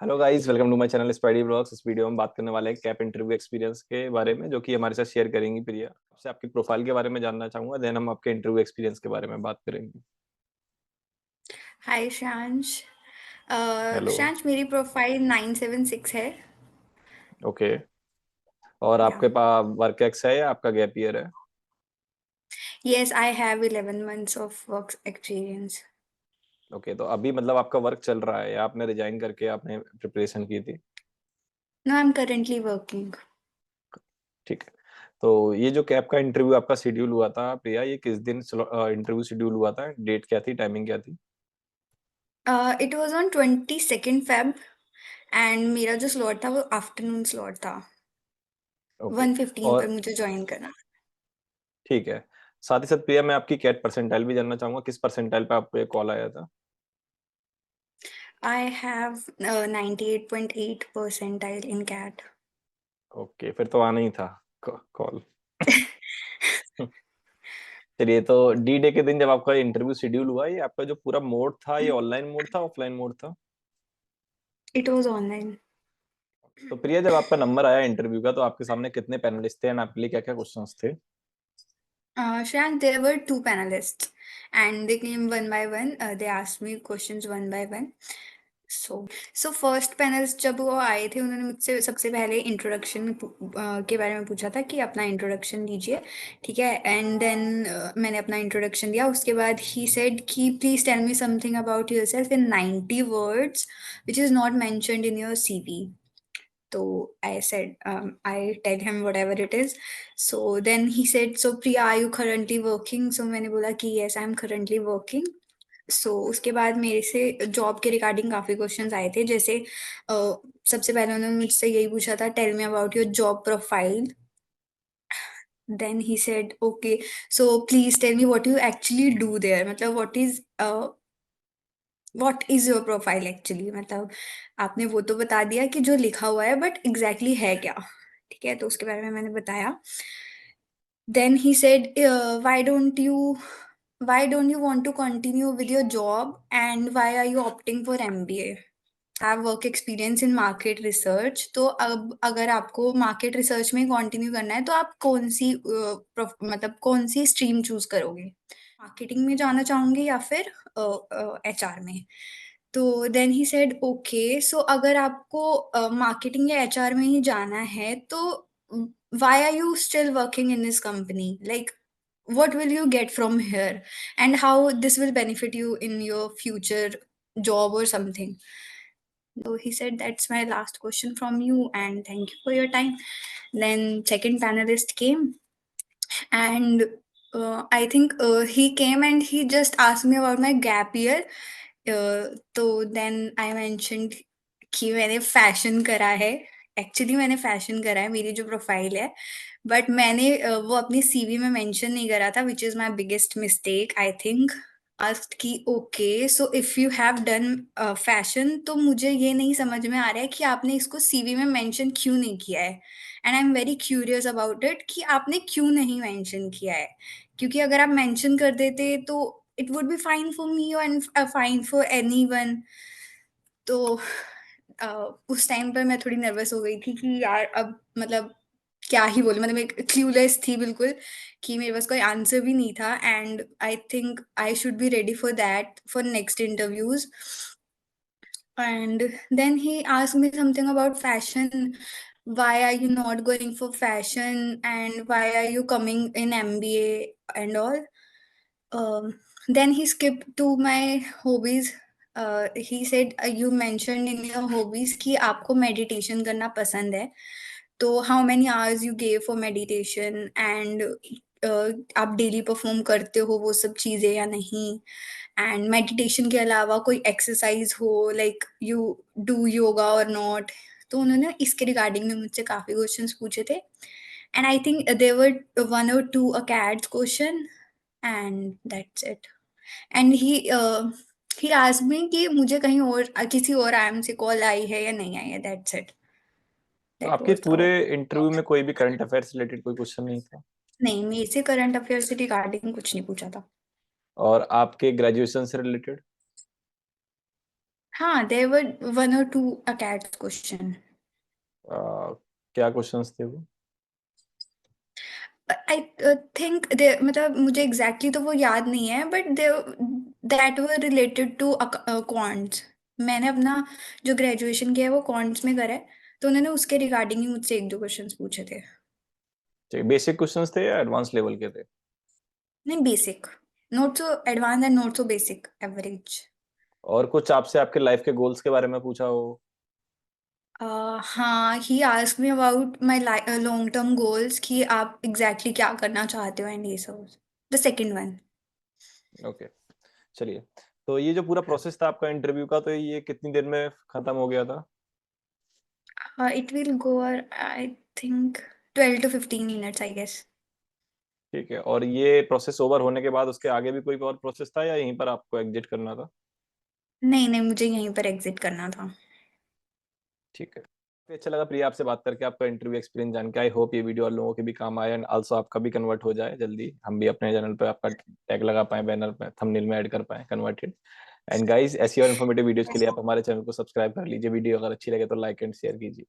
Hello guys, welcome to my channel Spidey blogs. इस video में बात करने वाले हैं कैप इंटरव्यू एक्सपीरियंस के बारे में, जो कि हमारे साथ शेयर करेंगी प्रिया। आपसे आपकी प्रोफाइल के बारे में जानना चाहूंगा, देन हम आपके इंटरव्यू एक्सपीरियंस के बारे में बात करेंगे। हाय शांश। हेलो। शांश, मेरी प्रोफाइल 976 है। ओके। और या आपके पास वर्क एक्स है या आपका गैप ईयर है? Yes, I have 11 months of work experience. Okay, तो अभी मतलब आपका वर्क चल रहा है या आपने रिजाइन करके आपने प्रिपरेशन की थी? No, I am currently working. ठीक है। तो ये जो कैप का इंटरव्यू आपका शेड्यूल हुआ था प्रिया, ये किस दिन इंटरव्यू शेड्यूल हुआ था? डेट क्या थी, टाइमिंग क्या थी? It was on 22nd Feb and मेरा जो स्लॉट था वो आफ्टरनून स्लॉट था। ओके। 1:15 पर और मुझे ज्वाइन करना। ठीक है। साथ ही साथ प्रिया, मैं आपकी कैट परसेंटाइल भी जानना चाहूंगा, किस परसेंटाइल पे आपको ये कॉल आया था? I have 98.8 percentile in CAT. Okay, फिर तो आना ही था कॉल। चलिए, तो डी डे के दिन जब आपका इंटरव्यू शेड्यूल हुआ, ये आपका जो पूरा मोड था, ये ऑनलाइन मोड था, ऑफलाइन मोड था? It was online. तो प्रिया, जब आपका नंबर आया इंटरव्यू का, तो आपके सामने कितने पैनलिस्ट थे एंड आपके लिए क्या क्या क्वेश्चंस थे? Shan, there were two panelists, and they came one by one. They asked me questions one by one. So first panelist जब वो आए थे, उन्होंने मुझसे सबसे पहले इंट्रोडक्शन के बारे में पूछा था कि अपना इंट्रोडक्शन दीजिए। ठीक है, एंड देन मैंने अपना इंट्रोडक्शन दिया। उसके बाद ही सेड कि please tell me something about yourself in 90 words which is not mentioned in your CV. So I said, I tell him whatever it is. So then he said, so Priya, are you currently working? So मैंने बोला कि yes, I'm currently working. सो उसके बाद मेरे से job के regarding काफ़ी questions आए थे, जैसे सबसे पहले उन्होंने मुझसे यही पूछा था, tell me about your job profile. Then he said okay, so please tell me what you actually do there, मतलब what is your profile actually, मतलब आपने वो तो बता दिया कि जो लिखा हुआ है, बट एग्जैक्टली है क्या। ठीक है, तो उसके बारे में मैंने बताया। Then he said why don't you want to continue with your job and why are you opting for MBA. Have work experience in market research, तो अब अगर आपको मार्केट रिसर्च में कंटिन्यू करना है तो आप कौन सी मतलब कौन सी स्ट्रीम चूज करोगे, मार्केटिंग में जाना चाहोगे या फिर एचआर में। तो देन ही सेड ओके, सो अगर आपको मार्केटिंग या एचआर में ही जाना है तो why are you still working in this company, like what will you get from here and how this will benefit you in your future job or something. So he said, that's my last question from you and thank you for your time. Then second panelist came, and I think he came and he just asked me about my gap year. तो then I mentioned कि मैंने fashion करा है। Actually मैंने fashion करा है, मेरी जो प्रोफाइल है, बट मैंने वो अपनी सीवी में मेंशन नहीं करा था, which is my biggest mistake I think. Asked कि okay, so if you have done fashion, तो मुझे ये नहीं समझ में आ रहा है कि आपने इसको सीवी में मेंशन क्यों नहीं किया है, and I am very curious about it कि आपने क्यों नहीं मेंशन किया है, क्योंकि अगर आप मेंशन कर देते तो it would be fine for me and fine for anyone. तो उस टाइम पर मैं थोड़ी नर्वस हो गई थी कि यार अब मतलब क्या ही बोलूँ, मतलब मैं क्लूलेस थी बिल्कुल, कि मेरे पास कोई आंसर भी नहीं था, and I think I should be ready for that for next interviews. And then he asked me something about fashion. Why are you not going for fashion? And why are you coming in MBA and all? Then he skipped to my hobbies. He said, You mentioned in your hobbies कि आपको meditation करना पसंद है. तो how many hours you gave for meditation and आप daily perform करते हो वो सब चीज़ें या नहीं, एंड मेडिटेशन के अलावा कोई एक्सरसाइज हो, लाइक यू डू योगा और नॉट। तो उन्होंने इसके रिगार्डिंग में मुझसे काफ़ी क्वेश्चंस पूछे थे, and I think there were one or two acads question, and that's it. And he asked me कि मुझे कहीं और किसी और आईएम से कॉल आई है या नहीं आई है, दैट्स इट। तो दैट आपके वाज पूरे द इंटरव्यू में कोई भी करंट अफेयर से रिलेटेड कोई क्वेश्चन नहीं था? नहीं, मेरे से करंट अफेयर से रिगार्डिंग कुछ नहीं पूछा था। और आपके ग्रेजुएशन से रिलेटेड? हाँ, there were 1 or 2 ACATS question. क्या क्वेश्चंस थे वो? आई थिंक दे मतलब मुझे एग्जैक्टली तो वो याद नहीं है, but they that were related to quants. मैंने अपना जो ग्रेजुएशन किया है वो क्वांट्स में करा है, तो उन्होंने उसके रिगार्डिंग ही मुझसे 1-2 क्वेश्चंस पूछे थे। बेसिक क्वेश्चंस थे या एडवांस लेवल के थे? नहीं, basic, not so advance and not so basic, average. और कुछ आपसे आपके लाइफ के गोल्स के बारे में पूछा हो? हाँ, ही asked me about my long term goals, कि आप एग्जैक्टली क्या करना चाहते हो एंड ये सब। The second one. ओके, चलिए। तो ये जो पूरा प्रोसेस था आपका इंटरव्यू का, तो ये कितनी देर में खत्म हो गया था? It will go, I think 12 to 15 minutes, I guess. ठीक है, और ये प्रोसेस ओवर होने के बाद उसके आगे भी कोई और प्रोसेस था या यहीं पर आपको एग्जिट करना था? नहीं नहीं, मुझे यहीं पर एग्जिट करना था। ठीक है। काफी अच्छा लगा प्रिया आपसे बात करके, आपका इंटरव्यू एक्सपीरियंस जान के। आई होप ये वीडियो और लोगों के भी काम आए एंड आल्सो आपका भी कन्वर्ट हो जाए जल्दी, हम भी अपने चैनल पे आपका टैग लगा पाए, बैनर पे थंबनेल में ऐड कर पाए कन्वर्टेड। एंड गाइस, ऐसी और इन्फॉर्मेटिव वीडियोस के लिए आप हमारे चैनल को सब्सक्राइब कर लीजिए। वीडियो अगर अच्छी लगे तो लाइक एंड शेयर कीजिए।